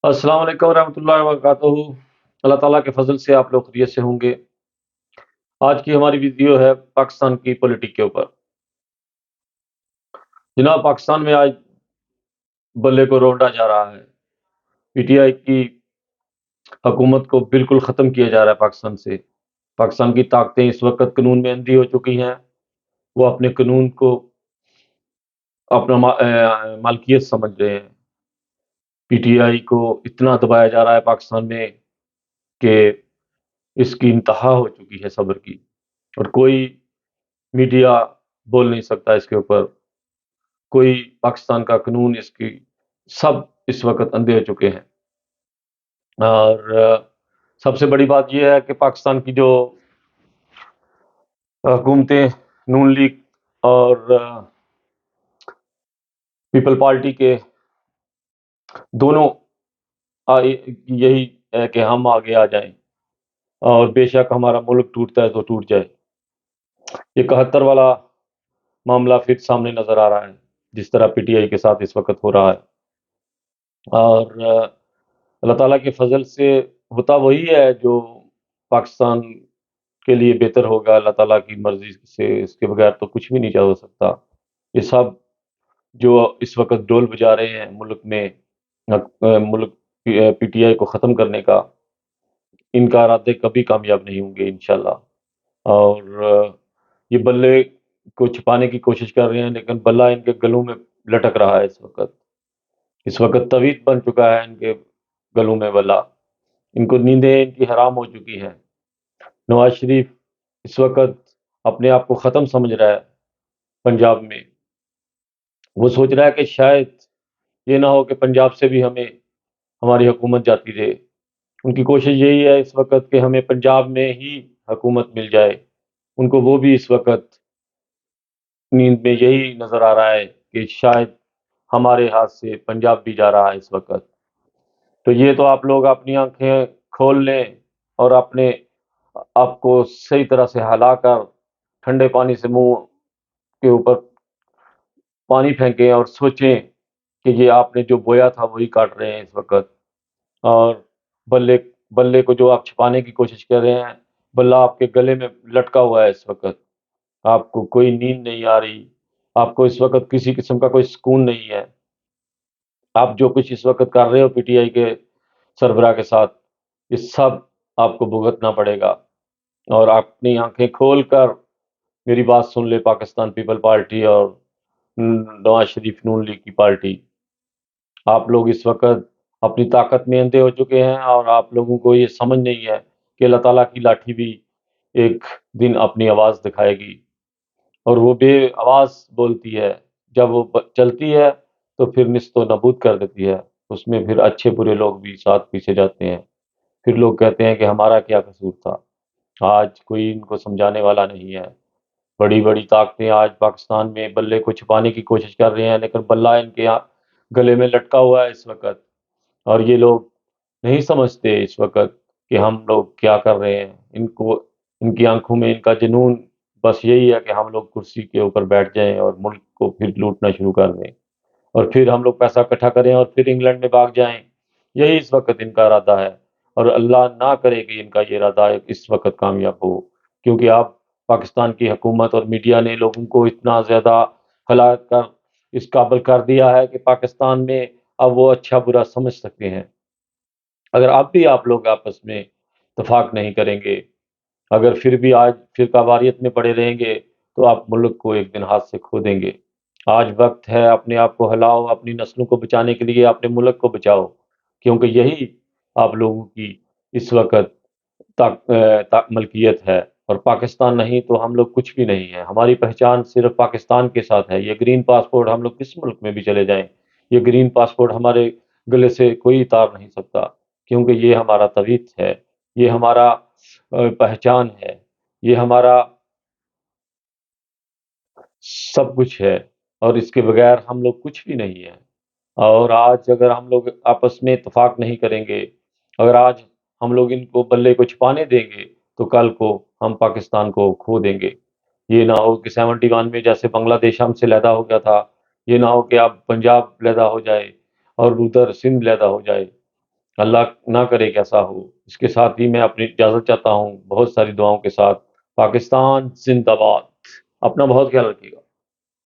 السلام علیکم ورحمۃ اللہ وبرکاتہ۔ اللہ تعالیٰ کے فضل سے آپ لوگ خیریت سے ہوں گے۔ آج کی ہماری ویڈیو ہے پاکستان کی پولیٹک کے اوپر۔ جناب، پاکستان میں آج بلے کو روندا جا رہا ہے۔ پی ٹی آئی کی حکومت کو بالکل ختم کیا جا رہا ہے پاکستان سے۔ پاکستان کی طاقتیں اس وقت قانون میں اندھی ہو چکی ہیں۔ وہ اپنے قانون کو اپنا مالکیت سمجھ رہے ہیں۔ پی ٹی آئی کو اتنا دبایا جا رہا ہے پاکستان میں کہ اس کی انتہا ہو چکی ہے صبر کی، اور کوئی میڈیا بول نہیں سکتا اس کے اوپر۔ کوئی پاکستان کا قانون اس کی سب اس وقت اندھے ہو چکے ہیں۔ اور سب سے بڑی بات یہ ہے کہ پاکستان کی جو حکومتیں نون لیگ اور پیپل پارٹی کے دونوں یہی ہے کہ ہم آگے آ جائیں، اور بے شک ہمارا ملک ٹوٹتا ہے تو ٹوٹ جائے۔ یہ 71 والا معاملہ پھر سامنے نظر آ رہا ہے، جس طرح پی ٹی آئی کے ساتھ اس وقت ہو رہا ہے۔ اور اللہ تعالیٰ کے فضل سے ہوتا وہی ہے جو پاکستان کے لیے بہتر ہوگا۔ اللہ تعالیٰ کی مرضی سے اس کے بغیر تو کچھ بھی نہیں ہو سکتا۔ یہ سب جو اس وقت ڈول بجا رہے ہیں ملک میں، ملک پی ٹی آئی کو ختم کرنے کا، ان کا ارادے کبھی کامیاب نہیں ہوں گے انشاءاللہ۔ اور یہ بلے کو چھپانے کی کوشش کر رہے ہیں، لیکن بلہ ان کے گلوں میں لٹک رہا ہے اس وقت۔ اس وقت طویل بن چکا ہے ان کے گلوں میں بلہ۔ ان کو نیندیں ان کی حرام ہو چکی ہیں۔ نواز شریف اس وقت اپنے آپ کو ختم سمجھ رہا ہے پنجاب میں۔ وہ سوچ رہا ہے کہ شاید یہ نہ ہو کہ پنجاب سے بھی ہمیں ہماری حکومت جاتی رہے۔ ان کی کوشش یہی ہے اس وقت کہ ہمیں پنجاب میں ہی حکومت مل جائے۔ ان کو وہ بھی اس وقت نیند میں یہی نظر آ رہا ہے کہ شاید ہمارے ہاتھ سے پنجاب بھی جا رہا ہے اس وقت۔ تو یہ تو آپ لوگ اپنی آنکھیں کھول لیں اور اپنے آپ کو صحیح طرح سے ہلا کر ٹھنڈے پانی سے منہ کے اوپر پانی پھینکیں اور سوچیں کہ یہ آپ نے جو بویا تھا وہی کاٹ رہے ہیں اس وقت۔ اور بلے کو جو آپ چھپانے کی کوشش کر رہے ہیں، بلہ آپ کے گلے میں لٹکا ہوا ہے اس وقت۔ آپ کو کوئی نیند نہیں آ رہی، آپ کو اس وقت کسی قسم کا کوئی سکون نہیں ہے۔ آپ جو کچھ اس وقت کر رہے ہو پی ٹی آئی کے سربراہ کے ساتھ، یہ سب آپ کو بھگتنا پڑے گا۔ اور آپ اپنی آنکھیں کھول کر میری بات سن لے، پاکستان پیپل پارٹی اور نواز شریف نون لیگ کی پارٹی، آپ لوگ اس وقت اپنی طاقت میں اندھے ہو چکے ہیں، اور آپ لوگوں کو یہ سمجھ نہیں ہے کہ اللہ تعالیٰ کی لاٹھی بھی ایک دن اپنی آواز دکھائے گی، اور وہ بے آواز بولتی ہے۔ جب وہ چلتی ہے تو پھر نست و نبود کر دیتی ہے۔ اس میں پھر اچھے برے لوگ بھی ساتھ پیچھے جاتے ہیں۔ پھر لوگ کہتے ہیں کہ ہمارا کیا قصور تھا۔ آج کوئی ان کو سمجھانے والا نہیں ہے۔ بڑی بڑی طاقتیں آج پاکستان میں بلے کو چھپانے کی کوشش کر رہے ہیں، لیکن بلہ ان کے گلے میں لٹکا ہوا ہے اس وقت۔ اور یہ لوگ نہیں سمجھتے اس وقت کہ ہم لوگ کیا کر رہے ہیں۔ ان کی آنکھوں میں ان کا جنون بس یہی ہے کہ ہم لوگ کرسی کے اوپر بیٹھ جائیں اور ملک کو پھر لوٹنا شروع کر دیں، اور پھر ہم لوگ پیسہ اکٹھا کریں اور پھر انگلینڈ میں بھاگ جائیں۔ یہی اس وقت ان کا ارادہ ہے، اور اللہ نہ کرے کہ ان کا یہ ارادہ اس وقت کامیاب ہو، کیونکہ آپ پاکستان کی حکومت اور میڈیا نے لوگوں کو اتنا زیادہ پھیلا کر اس قابل کر دیا ہے کہ پاکستان میں اب وہ اچھا برا سمجھ سکتے ہیں۔ اگر اب بھی آپ لوگ آپس میں اتفاق نہیں کریں گے، اگر پھر بھی آج فرقہ واریت میں پڑے رہیں گے، تو آپ ملک کو ایک دن ہاتھ سے کھو دیں گے۔ آج وقت ہے اپنے آپ کو ہلاؤ، اپنی نسلوں کو بچانے کے لیے اپنے ملک کو بچاؤ، کیونکہ یہی آپ لوگوں کی اس وقت ملکیت ہے، اور پاکستان نہیں تو ہم لوگ کچھ بھی نہیں ہے۔ ہماری پہچان صرف پاکستان کے ساتھ ہے۔ یہ گرین پاسپورٹ ہم لوگ کس ملک میں بھی چلے جائیں، یہ گرین پاسپورٹ ہمارے گلے سے کوئی اتار نہیں سکتا، کیونکہ یہ ہمارا تویت ہے، یہ ہمارا پہچان ہے، یہ ہمارا سب کچھ ہے، اور اس کے بغیر ہم لوگ کچھ بھی نہیں ہے۔ اور آج اگر ہم لوگ آپس میں اتفاق نہیں کریں گے، اگر آج ہم لوگ ان کو بلے کو چھپانے دیں گے، تو کل کو ہم پاکستان کو کھو دیں گے۔ یہ نہ ہو کہ 71 میں جیسے بنگلہ دیش ہم سے علیحدہ ہو گیا تھا، یہ نہ ہو کہ اب پنجاب علیحدہ ہو جائے اور ادھر سندھ علیحدہ ہو جائے۔ اللہ نہ کرے کہ ایسا ہو۔ اس کے ساتھ ہی میں اپنی اجازت چاہتا ہوں، بہت ساری دعاؤں کے ساتھ۔ پاکستان زندہ باد! اپنا بہت خیال رکھیے گا۔